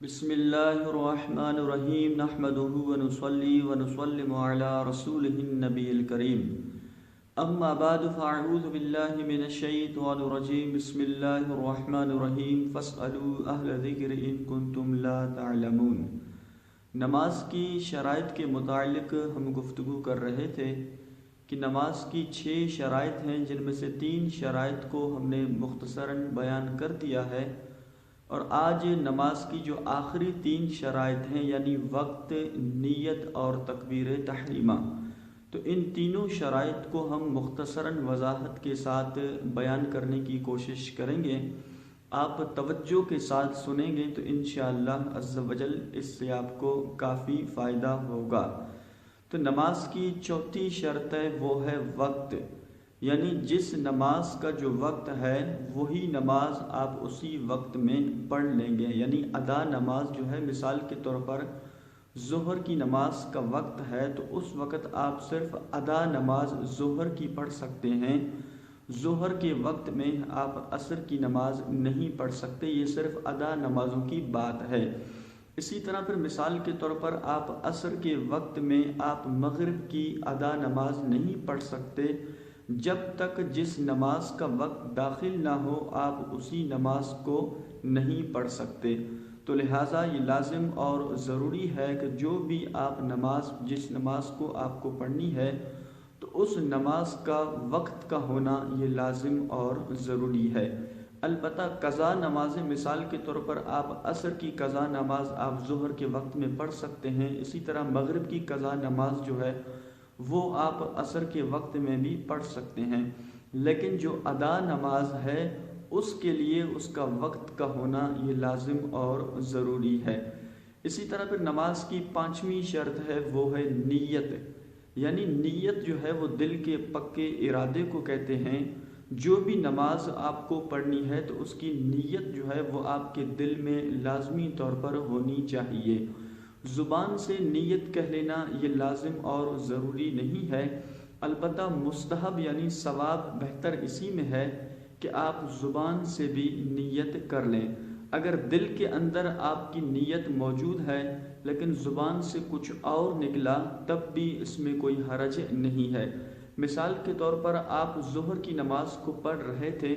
بسم اللہ الرحمن الرحیم نحمده ونصلی ونسلم علی رسوله النبی الکریم اما بعد فاعوذ باللہ من الشیطان الرجیم بسم اللہ الرحمن الرحیم فاسألوا اہل ذکر ان کنتم لا تعلمون۔ نماز کی شرائط کے متعلق ہم گفتگو کر رہے تھے کہ نماز کی 6 شرائط ہیں، جن میں سے 3 شرائط کو ہم نے مختصراً بیان کر دیا ہے، اور آج نماز کی جو آخری 3 شرائط ہیں یعنی وقت، نیت اور تکبیر تحریمہ، تو ان تینوں شرائط کو ہم مختصراً وضاحت کے ساتھ بیان کرنے کی کوشش کریں گے۔ آپ توجہ کے ساتھ سنیں گے تو انشاءاللہ عز و جل اس سے آپ کو کافی فائدہ ہوگا۔ تو نماز کی چوتھی شرط ہے وہ ہے وقت، یعنی جس نماز کا جو وقت ہے وہی نماز آپ اسی وقت میں پڑھ لیں گے، یعنی ادا نماز جو ہے، مثال کے طور پر ظہر کی نماز کا وقت ہے تو اس وقت آپ صرف ادا نماز ظہر کی پڑھ سکتے ہیں، ظہر کے وقت میں آپ عصر کی نماز نہیں پڑھ سکتے، یہ صرف ادا نمازوں کی بات ہے۔ اسی طرح پھر مثال کے طور پر آپ عصر کے وقت میں آپ مغرب کی ادا نماز نہیں پڑھ سکتے، جب تک جس نماز کا وقت داخل نہ ہو آپ اسی نماز کو نہیں پڑھ سکتے۔ تو لہٰذا یہ لازم اور ضروری ہے کہ جو بھی آپ نماز، جس نماز کو آپ کو پڑھنی ہے تو اس نماز کا وقت کا ہونا یہ لازم اور ضروری ہے۔ البتہ قضا نمازیں، مثال کے طور پر آپ عصر کی قضا نماز آپ ظہر کے وقت میں پڑھ سکتے ہیں، اسی طرح مغرب کی قضا نماز جو ہے وہ آپ عصر کے وقت میں بھی پڑھ سکتے ہیں، لیکن جو ادا نماز ہے اس کے لیے اس کا وقت کا ہونا یہ لازم اور ضروری ہے۔ اسی طرح پھر نماز کی 5ویں شرط ہے وہ ہے نیت، یعنی نیت جو ہے وہ دل کے پکے ارادے کو کہتے ہیں۔ جو بھی نماز آپ کو پڑھنی ہے تو اس کی نیت جو ہے وہ آپ کے دل میں لازمی طور پر ہونی چاہیے۔ زبان سے نیت کہہ لینا یہ لازم اور ضروری نہیں ہے، البتہ مستحب یعنی ثواب بہتر اسی میں ہے کہ آپ زبان سے بھی نیت کر لیں۔ اگر دل کے اندر آپ کی نیت موجود ہے لیکن زبان سے کچھ اور نکلا تب بھی اس میں کوئی حرج نہیں ہے۔ مثال کے طور پر آپ ظہر کی نماز کو پڑھ رہے تھے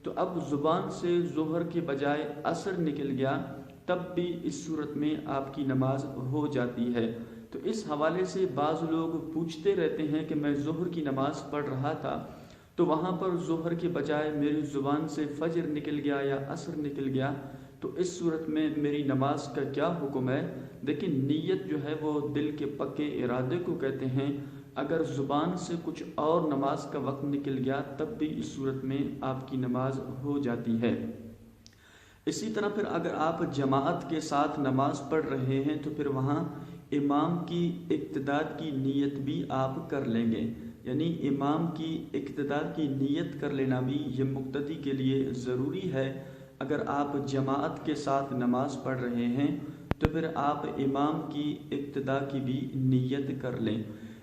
تو اب زبان سے ظہر کے بجائے عصر نکل گیا، تب بھی اس صورت میں آپ کی نماز ہو جاتی ہے۔ تو اس حوالے سے بعض لوگ پوچھتے رہتے ہیں کہ میں ظہر کی نماز پڑھ رہا تھا تو وہاں پر ظہر کے بجائے میری زبان سے فجر نکل گیا یا عصر نکل گیا، تو اس صورت میں میری نماز کا کیا حکم ہے؟ لیکن نیت جو ہے وہ دل کے پکے ارادے کو کہتے ہیں۔ اگر زبان سے کچھ اور نماز کا وقت نکل گیا تب بھی اس صورت میں آپ کی نماز ہو جاتی ہے۔ اسی طرح پھر اگر آپ جماعت کے ساتھ نماز پڑھ رہے ہیں تو پھر وہاں امام کی اقتداء کی نیت بھی آپ کر لیں گے، یعنی امام کی اقتداء کی نیت کر لینا بھی یہ مقتدی کے لیے ضروری ہے۔ اگر آپ جماعت کے ساتھ نماز پڑھ رہے ہیں تو پھر آپ امام کی اقتداء کی بھی نیت کر لیں۔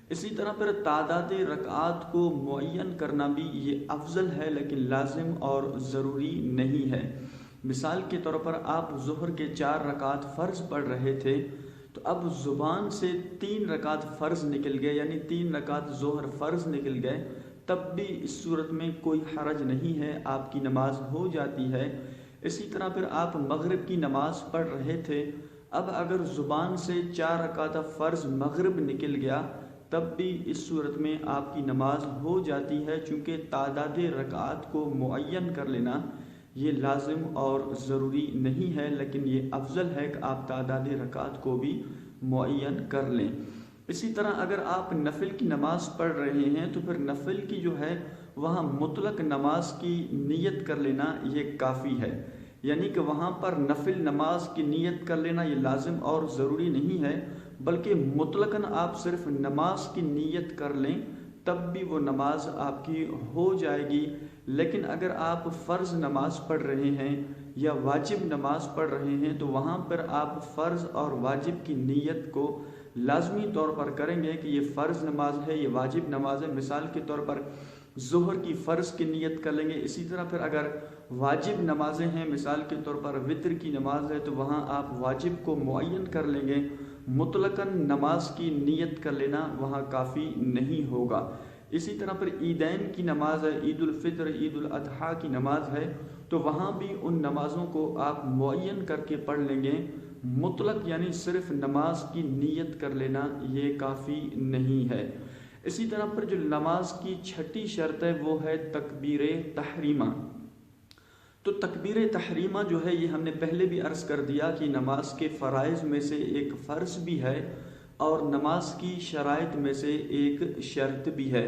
اسی طرح پھر تعداد رکعات کو معین کرنا بھی یہ افضل ہے لیکن لازم اور ضروری نہیں ہے۔ مثال کے طور پر آپ ظہر کے 4 رکعت فرض پڑھ رہے تھے تو اب زبان سے 3 رکعت فرض نکل گئے، یعنی 3 رکعت ظہر فرض نکل گئے، تب بھی اس صورت میں کوئی حرج نہیں ہے، آپ کی نماز ہو جاتی ہے۔ اسی طرح پھر آپ مغرب کی نماز پڑھ رہے تھے، اب اگر زبان سے 4 رکعت فرض مغرب نکل گیا تب بھی اس صورت میں آپ کی نماز ہو جاتی ہے، چونکہ تعداد رکعات کو معین کر لینا یہ لازم اور ضروری نہیں ہے، لیکن یہ افضل ہے کہ آپ تعداد رکعات کو بھی معین کر لیں۔ اسی طرح اگر آپ نفل کی نماز پڑھ رہے ہیں تو پھر نفل کی جو ہے وہاں مطلق نماز کی نیت کر لینا یہ کافی ہے، یعنی کہ وہاں پر نفل نماز کی نیت کر لینا یہ لازم اور ضروری نہیں ہے، بلکہ مطلقاً آپ صرف نماز کی نیت کر لیں تب بھی وہ نماز آپ کی ہو جائے گی۔ لیکن اگر آپ فرض نماز پڑھ رہے ہیں یا واجب نماز پڑھ رہے ہیں تو وہاں پر آپ فرض اور واجب کی نیت کو لازمی طور پر کریں گے کہ یہ فرض نماز ہے، یہ واجب نماز ہے۔ مثال کے طور پر ظہر کی فرض کی نیت کر لیں گے، اسی طرح پھر اگر واجب نمازیں ہیں، مثال کے طور پر وطر کی نماز ہے تو وہاں آپ واجب کو معین کر لیں گے، مطلقاً نماز کی نیت کر لینا وہاں کافی نہیں ہوگا۔ اسی طرح پر عیدین کی نماز ہے، عید الفطر، عید الاضحیٰ کی نماز ہے، تو وہاں بھی ان نمازوں کو آپ معین کر کے پڑھ لیں گے، مطلق یعنی صرف نماز کی نیت کر لینا یہ کافی نہیں ہے۔ اسی طرح پر جو نماز کی چھٹی شرط ہے وہ ہے تکبیر تحریمہ۔ تو تکبیر تحریمہ جو ہے یہ ہم نے پہلے بھی عرض کر دیا کہ نماز کے فرائض میں سے ایک فرض بھی ہے اور نماز کی شرائط میں سے ایک شرط بھی ہے۔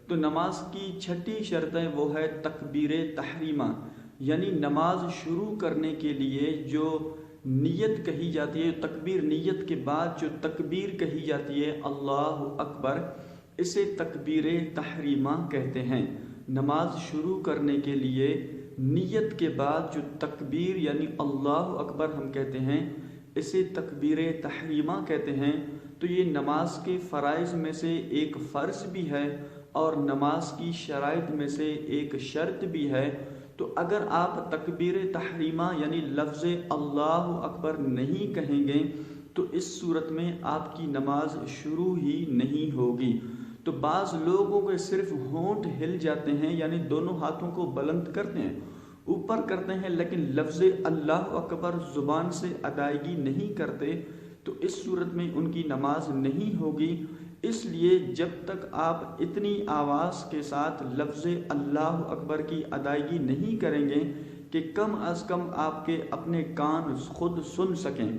تو نماز کی چھٹی شرط ہے وہ ہے تکبیر تحریمہ، یعنی نماز شروع کرنے کے لیے جو نیت کہی جاتی ہے، تکبیر نیت کے بعد جو تکبیر کہی جاتی ہے اللہ اکبر، اسے تکبیر تحریمہ کہتے ہیں۔ نماز شروع کرنے کے لیے نیت کے بعد جو تکبیر یعنی اللہ اکبر ہم کہتے ہیں، اسے تکبیر تحریمہ کہتے ہیں۔ تو یہ نماز کے فرائض میں سے ایک فرض بھی ہے اور نماز کی شرائط میں سے ایک شرط بھی ہے۔ تو اگر آپ تکبیر تحریمہ یعنی لفظ اللہ اکبر نہیں کہیں گے تو اس صورت میں آپ کی نماز شروع ہی نہیں ہوگی۔ تو بعض لوگوں کے صرف ہونٹ ہل جاتے ہیں، یعنی دونوں ہاتھوں کو بلند کرتے ہیں، اوپر کرتے ہیں، لیکن لفظ اللہ اکبر زبان سے ادائیگی نہیں کرتے، تو اس صورت میں ان کی نماز نہیں ہوگی۔ اس لیے جب تک آپ اتنی آواز کے ساتھ لفظ اللہ اکبر کی ادائیگی نہیں کریں گے کہ کم از کم آپ کے اپنے کان خود سن سکیں،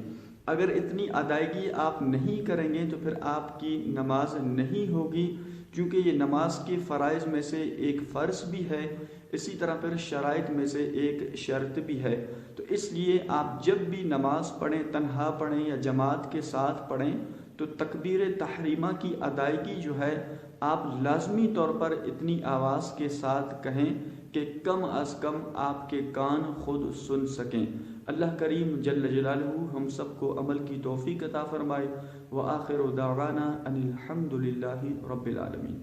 اگر اتنی ادائیگی آپ نہیں کریں گے تو پھر آپ کی نماز نہیں ہوگی، کیونکہ یہ نماز کے فرائض میں سے ایک فرض بھی ہے، اسی طرح پھر شرائط میں سے ایک شرط بھی ہے۔ تو اس لیے آپ جب بھی نماز پڑھیں، تنہا پڑھیں یا جماعت کے ساتھ پڑھیں، تو تکبیر تحریمہ کی ادائیگی جو ہے آپ لازمی طور پر اتنی آواز کے ساتھ کہیں کہ کم از کم آپ کے کان خود سن سکیں۔ اللہ کریم جل جلالہ ہم سب کو عمل کی توفیق عطا فرمائے۔ وآخر دعوانا ان الحمد للہ رب العالمین۔